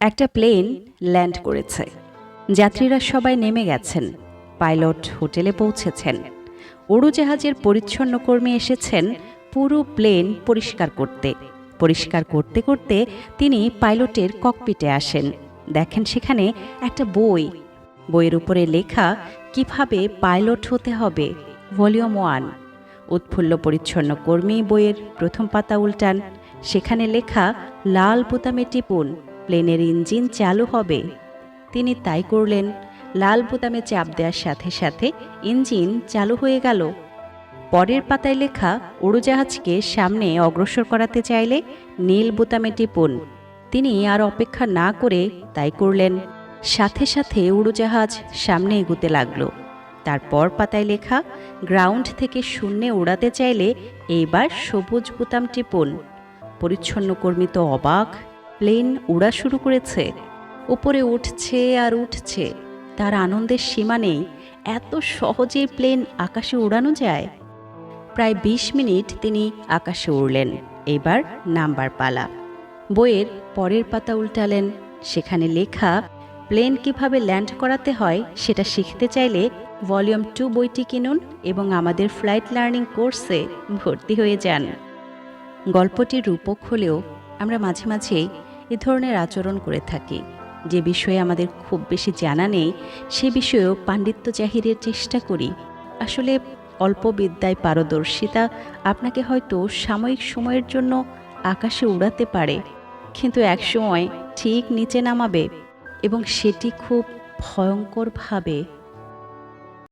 একটা plane land করেছে। যাত্রীরা সবাই নেমে গেছেন। পাইলট হোটেলে পৌঁছেছেন। উড়োজাহাজের পরিচ্ছন্ন কর্মী এসেছেন পুরো প্লেন পরিষ্কার করতে। পরিষ্কার করতে করতে তিনি পাইলটের ককপিটে আসেন। দেখেন সেখানে একটা বই। বইয়ের উপরে লেখা কিভাবে পাইলট হতে হবে, ভলিউম 1। উৎফুল্ল পরিচ্ছন্ন কর্মী বইয়ের প্রথম পাতা উল্টান। সেখানে লেখা লাল বোতামে টিপুন, প্লেনের ইঞ্জিন চালু হবে। তিনি তাই করলেন। লাল বোতামে চাপ দেওয়ার সাথে সাথে ইঞ্জিন চালু হয়ে গেল। পরের পাতায় লেখা উড়োজাহাজকে সামনে অগ্রসর করাতে চাইলে নীল বোতামে টিপুন। তিনি আর অপেক্ষা না করে তাই করলেন। সাথে সাথে উড়োজাহাজ সামনে এগুতে লাগলো। তারপর পাতায় লেখা গ্রাউন্ড থেকে শূন্যে উড়াতে চাইলে এইবার সবুজ বোতাম টিপুন। পরিচ্ছন্ন কর্মী তো অবাক। প্লেন উড়া শুরু করেছে। উপরে উঠছে আর উঠছে। তার আনন্দের সীমা নেই। এত সহজেই প্লেন আকাশে উড়ানো যায়। প্রায় ২০ মিনিট তিনি আকাশে উড়লেন। এবার নাম্বার পালা। বইয়ের পরের পাতা উল্টালেন। সেখানে লেখা প্লেন কিভাবে ল্যান্ড করাতে হয় সেটা শিখতে চাইলে ভলিউম 2 বইটি কিনুন এবং আমাদের ফ্লাইট লার্নিং কোর্সে ভর্তি হয়ে যান। গল্পটির রূপক হলেও আমরা মাঝে মাঝেই এ ধরনের আচরণ করে থাকি। যে বিষয়ে আমাদের খুব বেশি জানা নেই সে বিষয়েও পাণ্ডিত্য জাহিরের চেষ্টা করি। আসলে অল্প বিদ্যায় পারদর্শিতা আপনাকে হয়তো সাময়িক সময়ের জন্য আকাশে উড়াতে পারে, কিন্তু একসময় ঠিক নিচে নামাবে, এবং সেটি খুব ভয়ঙ্করভাবে